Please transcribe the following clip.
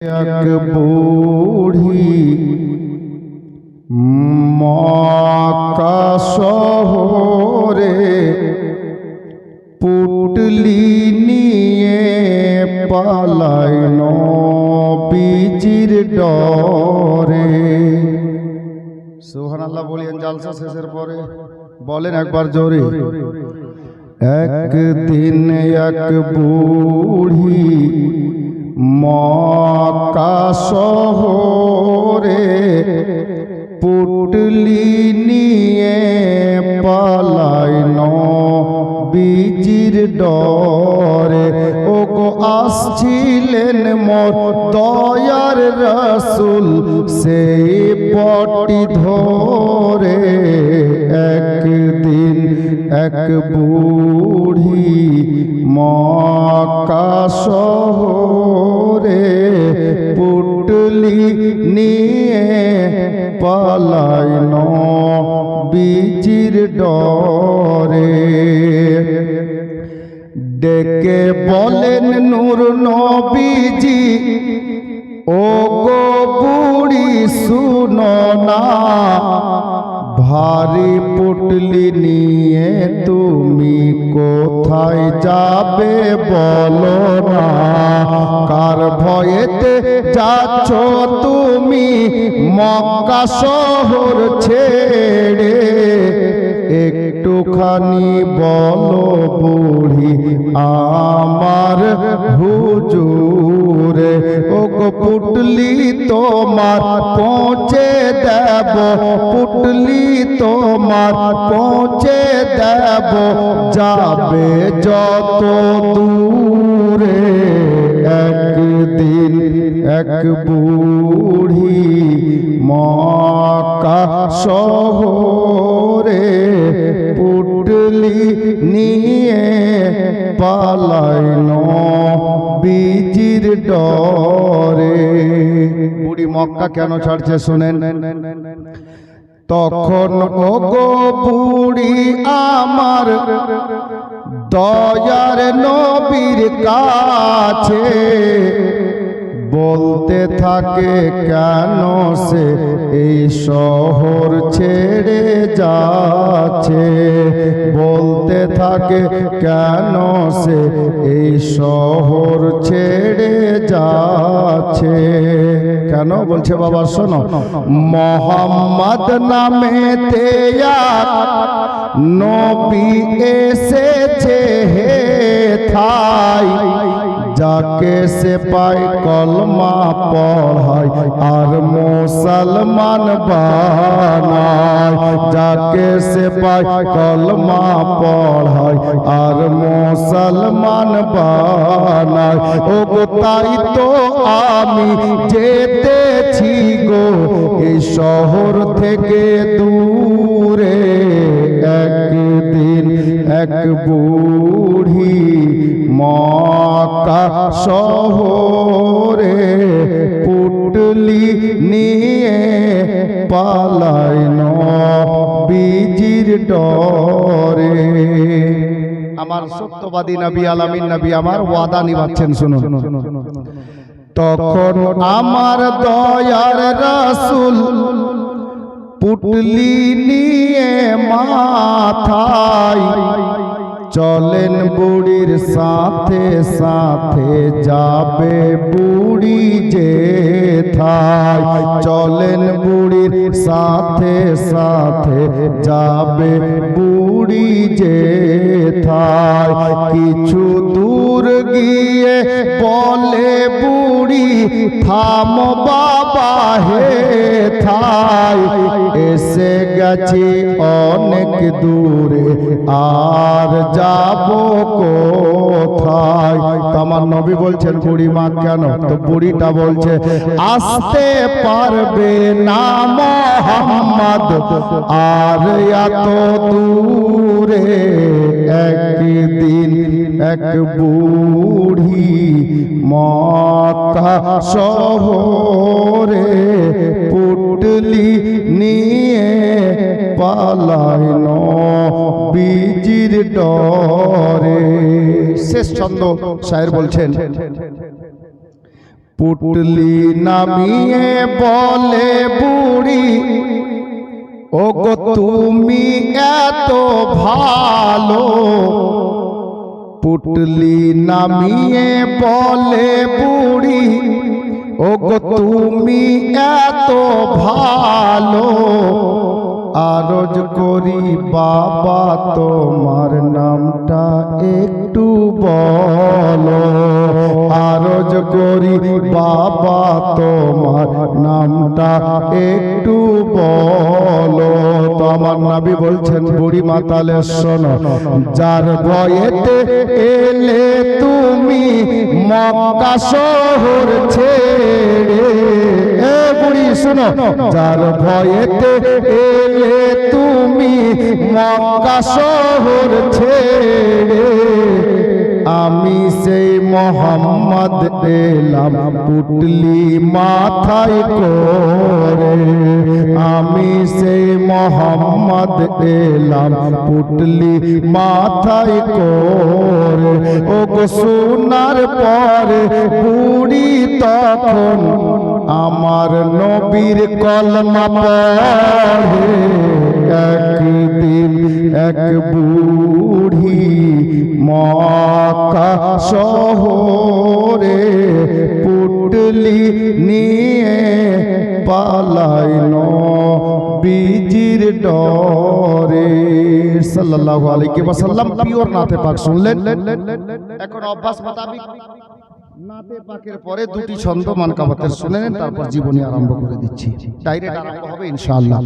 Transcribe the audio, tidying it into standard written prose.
এক বুড়ি মক্কা শহরে পুটলি নিয়ে পালায় নবীজির ডরে। সুবহানাল্লাহ বলেন জালসা শেষের পরে বলেন একবার জোরে। একদিন এক বুড়ি মক্কা শহরে পুটলি নিয়ে পালায় নবীজির ডরে। ও গো আসছিলেন মোর দয়ার রাসূল সেই পটি ধরে। একদিন এক বুড়ি মক্কা শহরে পুটলি নিয়ে পালায় নবীজির ডরে। ডেকে বলেন নূর নবীজি, ও গো বুড়ি শুনো না, ভারী পুটলি নিয়ে তুমি কোথায় যাবে বলো না। কার ভয়েতে যাচ্ছ তুমি মক্কা শহর ছেড়ে, একটুখানি বলো বুড়ি আমার হুজুরে। ও গো পুটলি তোমার পৌঁছে দেব, পুটলি তোমার পৌঁছে দেব, যাবে যত দূরে। একদিন এক বুড়ি মক্কা শহরে পুটলি নিয়ে পালায় নবীজির ডরে। বুড়ি মক্কা কেন ছাড়ছে শুনেন। তখন ও গো বুড়ি আমার দয়ার নবীর কাছে বলতে থাকে কেন সে এই শহর ছেড়ে যাচ্ছে। বলতে থাকে কেন সে এই শহর ছেড়ে যাচ্ছে। কেন বলছে বাবা শোনো। মোহাম্মদ নামে তেয়ার নবী এসেছে হে থাই, যাকে সে পায় কলমা পড়ায় আর মুসলমান বানায়। যাকে সে পায় কলমা পড়ায় আর মুসলমান বানায়। ও গো তাই তো আমি যেতেছি গো এই শহর থেকে দূরে। একদিন এক বুড়ি মক্কা শহরে পুটলি নিয়ে পালায় নবীজির ডরে। আমার সত্যবাদী নবী আলামিন নবী আমার ওয়াদা নিভাচ্ছেন শুনুন। তখন আমার দয়ার রাসূল পুটলি নিয়ে মাথায় চলেন বুড়ির সাথে সাথে যাবে বুড়ি যেথায়। চলেন বুড়ির সাথে সাথে যাবে বুড়ি যেথায়। কিছু দূর গিয়ে বলে বুড়ি থাম বাবা হে থাই, এসে গেছি অনেক দূরে আর যাব কোথায়। তো আমার নবী বলছেন বুড়ি মা কেন। তো বুড়িটা বলছে আসতে পারবে না মোহাম্মদ আর এত দূরে। একদিন এক বুড়ি মক্কা শহরে পুটলি নিয়ে পালায় নবীজির ডরে। শেষ ছন্দ শায়ের বলছেন পুটলি নামিয়ে বলে বুড়ি, ওগো তুমি এত ভালো। পুটলি নামিয়ে বলে বুড়ি, ওগো তুমি এত ভালো। আরজ করি বাবা তোমার নামটা একটু বলো। আরজ করি বাবা তোমার নামটা একটু বলো। তো আমার নবী বলছেন বুড়ি মাতালে শোনো, যার ভয়েতে এলে তুমি মক্কা শহর ছেড়ে। এ বুড়ি শোনো, যার ভয়েতে এলে তুমি মক্কা শহর ছেড়ে। আমি সেই মোহাম্মদ এলাম পুটলি মাথায় করে। আমি সেই মোহাম্মদ এলাম পুটলি মাথায় করে। ওগো শোনার পরে বুড়ি তখন আমার নবীর কলমা পড়ে। একদিন এক বুড়ি মক্কা শহরে পুটলি নিয়ে পালাই নবীজির ডরে। সাল্লাল্লাহু আলাইহি ওয়াসাল্লাম পিওর নাতে পাক শুনলেন। এখন অভ্যাস মোতাবেক নাতে পাকের পরে দুটি ছন্দ মানকাবাতের শুনে নেন, তারপর জীবনী আরম্ভ করে দিচ্ছি। ডাইরেক্ট আরম্ভ হবে ইনশাআল্লাহ।